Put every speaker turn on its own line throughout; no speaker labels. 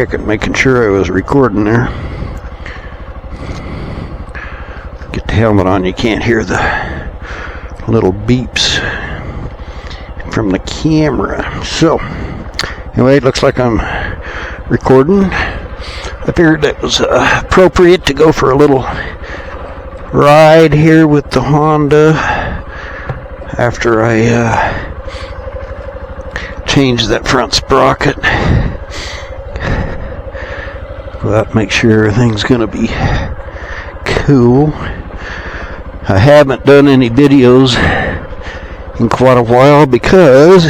checking, making sure I was recording there. Get the helmet on, you can't hear the little beeps from the camera. So, anyway, it looks like I'm recording. I figured that was appropriate to go for a little ride here with the Honda after I changed that front sprocket. But make sure everything's gonna be cool. I haven't done any videos in quite a while because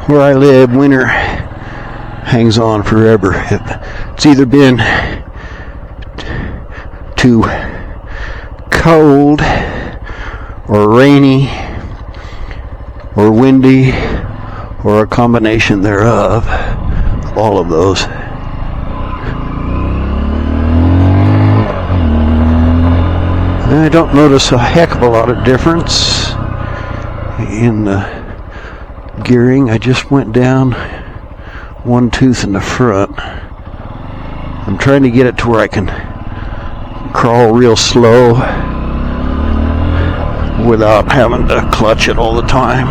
where I live, winter hangs on forever. It's either been too cold or rainy or windy or a combination thereof, all of those. I don't notice a heck of a lot of difference in the gearing. I just went down one tooth in the front. I'm trying to get it to where I can crawl real slow without having to clutch it all the time.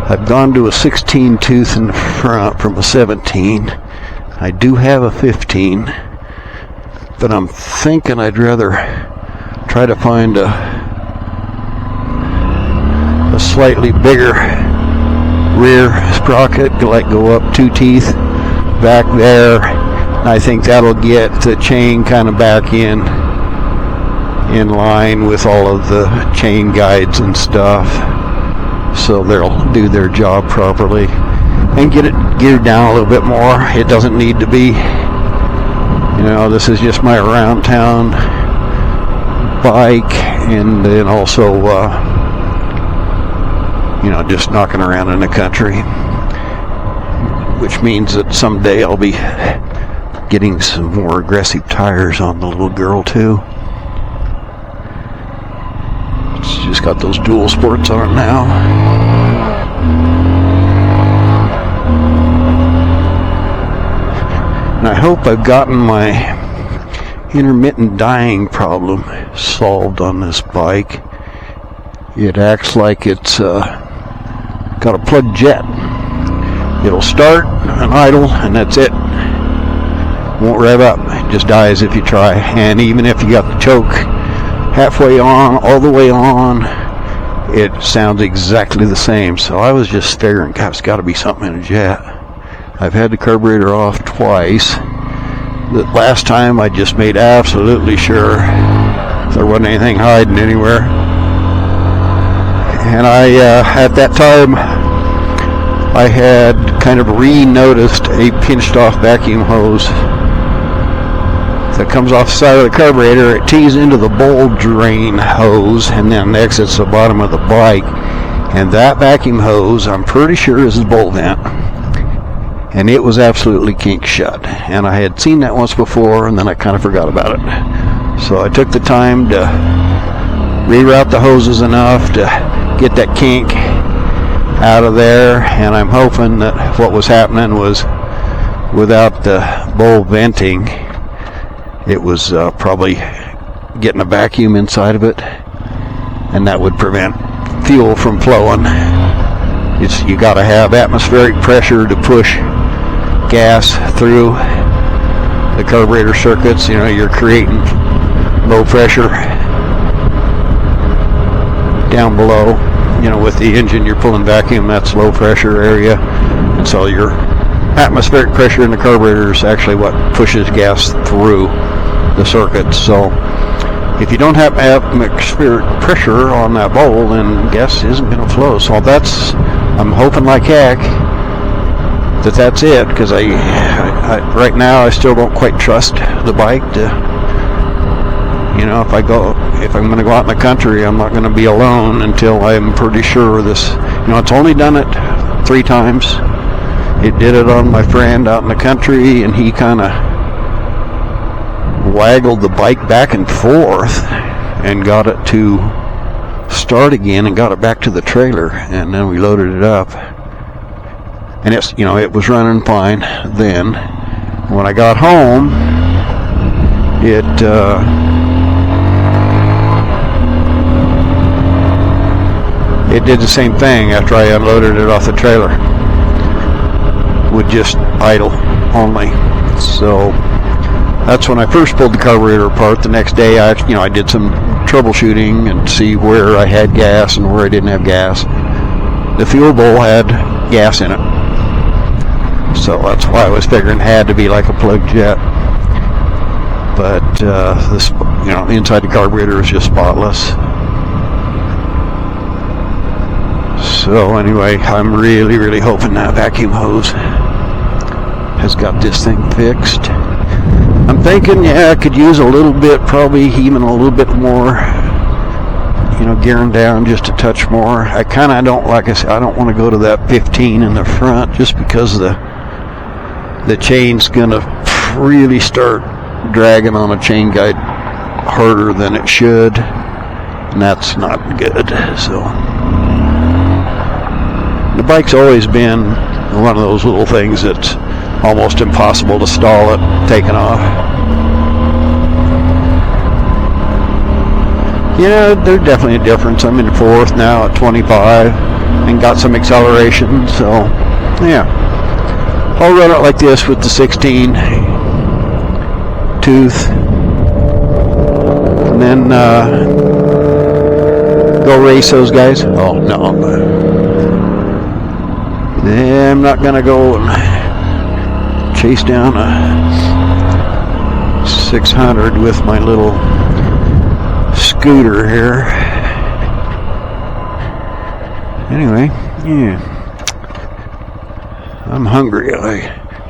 I've gone to a 16 tooth in the front from a 17. I do have a 15, but I'm thinking I'd rather try to find a slightly bigger rear sprocket, like go up 2 teeth back there. I think that'll get the chain kind of back in line with all of the chain guides and stuff, so they'll do their job properly and get it geared down a little bit more. It doesn't need to be, this is just my around town bike, and then also just knocking around in the country, which means that someday I'll be getting some more aggressive tires on the little girl too. It's just got those dual sports on it now. And I hope I've gotten my intermittent dying problem solved on this bike. It acts like it's got a plug jet. It'll start and idle, and that's it. Won't rev up. It just dies if you try. And even if you got the choke halfway on, all the way on, it sounds exactly the same. So I was just figuring, God, it's got to be something in a jet. I've had the carburetor off twice. The last time I just made absolutely sure there wasn't anything hiding anywhere. And at that time, I had kind of re-noticed a pinched off vacuum hose that comes off the side of the carburetor. It tees into the bowl drain hose and then exits the bottom of the bike. And that vacuum hose, I'm pretty sure, is the bolt vent. And it was absolutely kinked shut. And I had seen that once before, and then I kind of forgot about it. So I took the time to reroute the hoses enough to get that kink out of there, and I'm hoping that what was happening was, without the bowl venting, it was probably getting a vacuum inside of it, and that would prevent fuel from flowing. You got to have atmospheric pressure to push gas through the carburetor circuits. You're creating low pressure down below. With the engine, you're pulling vacuum, that's low pressure area, and so your atmospheric pressure in the carburetor is actually what pushes gas through the circuits. So if you don't have atmospheric pressure on that bowl, then gas isn't going to flow. So I'm hoping like heck that's it, because I right now I still don't quite trust the bike to, if I'm going to go out in the country, I'm not going to be alone until I'm pretty sure this. It's only done it 3 times. It did it on my friend out in the country, and he kind of waggled the bike back and forth and got it to start again and got it back to the trailer, and then we loaded it up, and it's, you know, it was running fine then. When I got home, it did the same thing after I unloaded it off the trailer. Would just idle only. So that's when I first pulled the carburetor apart. The next day, I did some troubleshooting and see where I had gas and where I didn't have gas. The fuel bowl had gas in it, so that's why I was figuring it had to be like a plug jet. But this, inside the carburetor is just spotless. So anyway, I'm really, really hoping that vacuum hose has got this thing fixed. I'm thinking, yeah, I could use a little bit, probably even a little bit more, gearing down just a touch more. I kind of don't, like I said, I don't want to go to that 15 in the front, just because the chain's going to really start dragging on a chain guide harder than it should, and that's not good. So the bike's always been one of those little things that's almost impossible to stall it taking off. Yeah, there's definitely a difference. I'm in fourth now at 25 and got some acceleration, so yeah. I'll run it like this with the 16 tooth, and then go race those guys. Oh no, I'm not gonna go and chase down a 600 with my little scooter here. Anyway, yeah, I'm hungry. I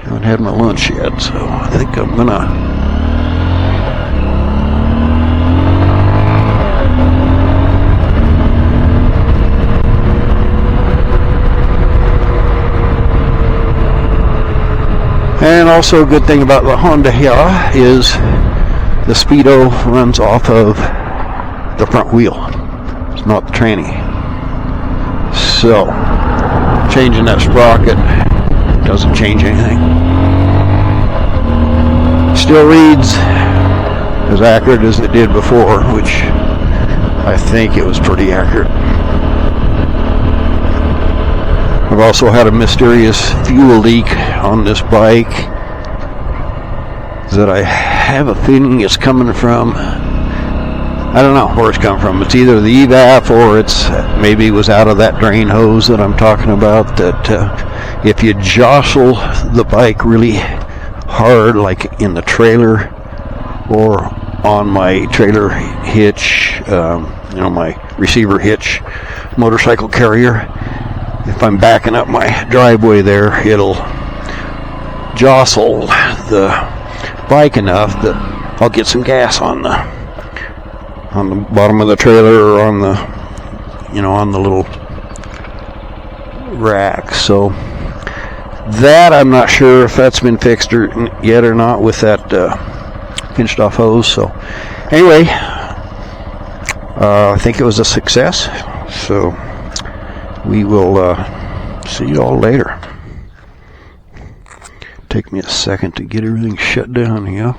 haven't had my lunch yet, so I think I'm gonna And also a good thing about the Honda here is the speedo runs off of the front wheel. It's not the tranny. So changing that sprocket doesn't change anything. Still reads as accurate as it did before, which I think it was pretty accurate. I've also had a mysterious fuel leak on this bike that I have a feeling it's coming from, I don't know where it's coming from. It's either the evap or it's maybe was out of that drain hose that I'm talking about, that if you jostle the bike really hard, like in the trailer or on my trailer hitch, my receiver hitch motorcycle carrier, if I'm backing up my driveway there, it'll jostle the bike enough that I'll get some gas on the bottom of the trailer, or on the on the little rack. So that I'm not sure if that's been fixed yet or not with that pinched off hose. So anyway, I think it was a success. So we will see you all later. Take me a second to get everything shut down here.